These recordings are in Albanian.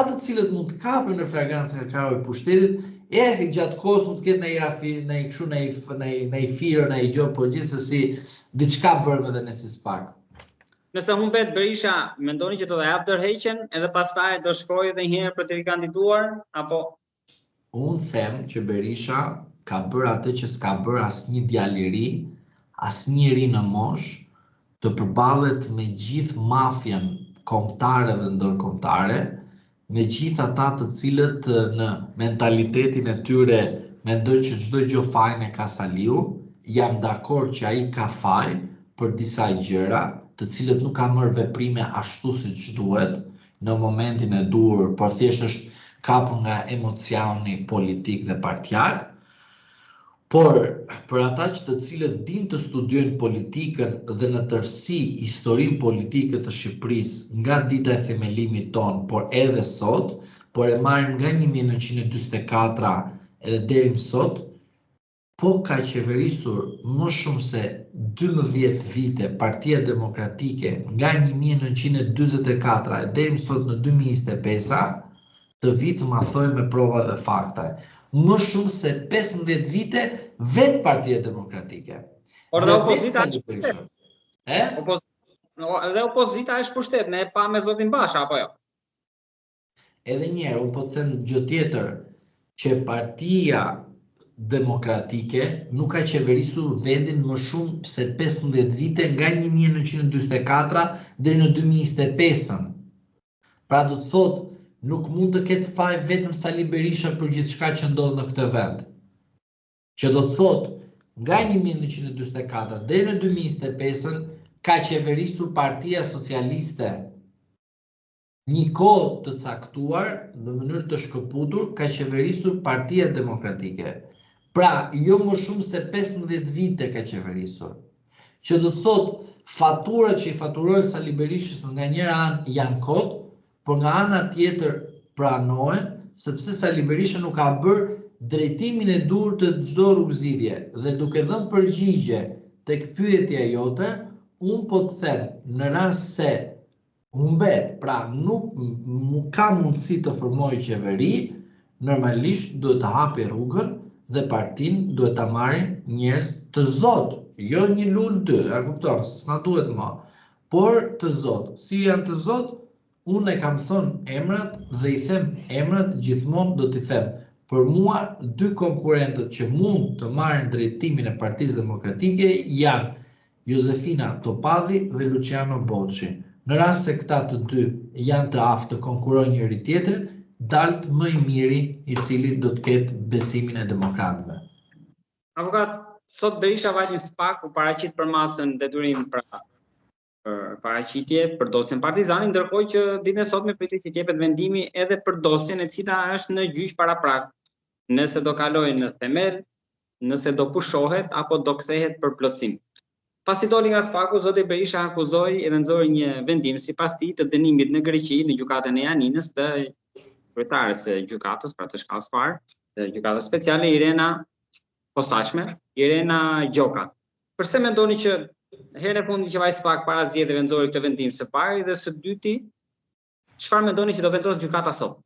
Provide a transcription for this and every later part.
ata të cilët mund të kapën në fragancën e karoj pushtetit, gjatë kohës mund të ketë në i firë, në i gjë, por gjithsesi diçka bërmë edhe nëse s'pak. Nëse humbet Berisha, mendoni që do ta jap ndërheqjen edhe pastaj do shkojë edhe një herë për të rikandiduar apo? Unë them që Berisha ka bërë atë që s'ka bërë asnjë djalë i ri, asnjëri në moshë, të përballet me gjithë mafian kombëtare dhe ndërkombëtare, me gjithë ata të cilët në mentalitetin e tyre mendojnë që çdo gjë fajin e ka Saliu, jam dakord që ai ka faj për disa gjëra, të cilët nuk ka marrë veprime ashtu siç duhet në momentin e duhur, por thjesht është kapur nga emocioni politik dhe partijak. Por për ata që të cilët din të studiojnë politikën dhe në tërësi historinë politike të Shqipërisë nga dita e themelimit ton, por edhe sot, por e marrim nga 1944 edhe deri më sot, po ka qeverisur më shumë se 12 vite Partia Demokratike nga 1944 deri më sot në 2025, të vitë ma thoj me prova dhe fakta. Më shumë se 15 vite vetë Partia Demokratike. Por dhe opozita dhe opozita është pushtet, ne pa me zotin Basha, apo jo? Edhe njerë, unë po të them gjë tjetër, që Partia Demokratike nuk ka qeverisur vendin më shumë se 15 vite nga 1944 deri në 2025. Pra do të thotë, nuk mund të ketë faj vetëm Sali Berisha për gjithçka që ndodh në këtë vend. Që do të thotë, nga 1944 deri në 2025 ka qeverisur Partia Socialiste. Një kohë të caktuar, në mënyrë të shkëputur, ka qeverisur Partia Demokratike. Pra, jo më shumë se 15 vite ka qeverisur. Që do të thotë, faturat që i faturojnë Sali Berishës nga njëra anë janë kot, por nga ana tjetër pranohen, sepse Sali Berisha nuk ka bërë drejtimin e dur të çdo rrugëzidhje. Dhe duke dhënë përgjigje tek pyetja jote, unë po të them, në rast se humbet, pra nuk ka mundësi të formojë qeveri, normalisht duhet të hapi rrugën dhe partinë duhet ta marrin njerëz të zot, jo një lul 2, a kupton, s'na duhet më, por të zot. Si janë të zot, unë e kam thënë emrat dhe i them emrat gjithmonë do t'i them. Për mua, 2 konkurrentët që mund të marrin drejtimin e Partisë Demokratike janë Josefina Topadhi dhe Luciano Bocci. Në rast se këta të dy janë të aftë të konkurrojnë njëri tjetrin, dalt më i miri i cili do të ketë besimin e demokratëve. Avokat, sot Berisha vajt një SPAK u paraqit për masën detyrim për paraqitje për dosjen Partizani, ndërkohë që ditën e sotme pritet që jepet vendimi edhe për dosjen e cila është në gjyq paraprak. Nëse do kalojë në themel, nëse do pushohet apo do kthehet për plotësim. Pasi doli nga SPAK-u, zoti Berisha akuzoi edhe nxori një vendim sipas tij të dënimit në Greqi në gjykatën e Janinës të kryetares së gjykatës, pra të shkallës parë, të gjykatës speciale Irena posaçme, Irena Gjoka. Përse mendoni që herën e fundit që vaj SPAK para zgjedhjeve nxori këtë vendim së pari dhe së dyti, çfarë mendoni që do vendos gjykata sot?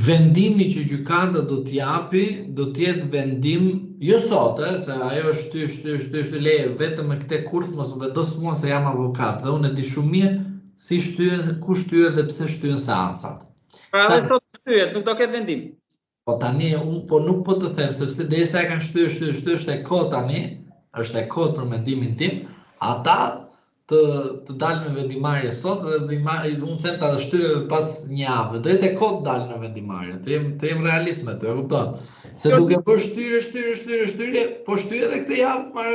Vendimi që gjykata do t'japi, do t'jetë vendim, jo sot, se ajo është leje vetëm me këtë kurth, mos më vendos mua se jam avokat, dhe unë e di shumë mirë si shtyhen, ku shtyhen dhe pse shtyhen seancat. Pra edhe sot shtyhet, nuk do ketë vendim. Po tani, unë nuk po të them, sepse derisa e kanë shtyhe, është e kohë tani, është e kohë për mendimin tim, ata të dalë me vendimarrje sot dhe unë them ta shtyre pas një javë. Do jetë e kohë të dalë në vendimarrje. Të jem realist me të, e kupton? Se duke bërë shtyre, po shtyre edhe këtë javë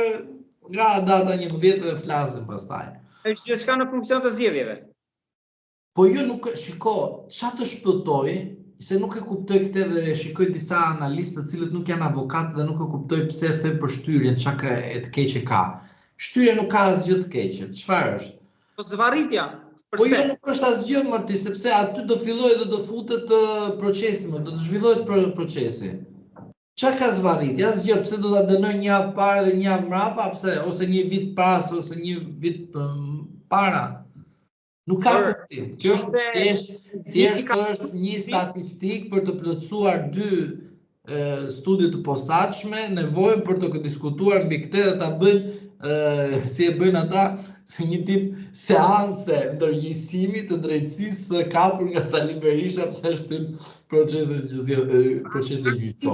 nga data 11 dhe flasim pastaj. Është gjithçka në funksion të zgjedhjeve. Po jo nuk shiko, çfarë të shpëtoj, se nuk e kuptoj këtë dhe shikoj disa analistë të cilët nuk janë avokatë dhe nuk e kuptoj pse them për shtyrjen, çka të keqe ka. Shtyria nuk ka asgjë të keqe. Çfarë është? Po zvarritja. Po jo nuk është asgjë Marti, sepse aty do fillojë dhe do futet procesi, do të zhvillohet procesi. Çka ka zvarritja? Asgjë, pse do ta dënoj një javë parë dhe një javë mbrapa, pse ose një vit pas ose një vit para? Nuk ka kuptim. Që është thjesht është një statistik për të plotësuar 2 studi të posaçme, nevojën për të diskutuar mbi këtë dhe ta bëjnë si e bëjnë ata një tip seance ndërgjegjësimi të drejtësisë së kapur nga Sali Berisha pse shtyp procesin gjyqësor.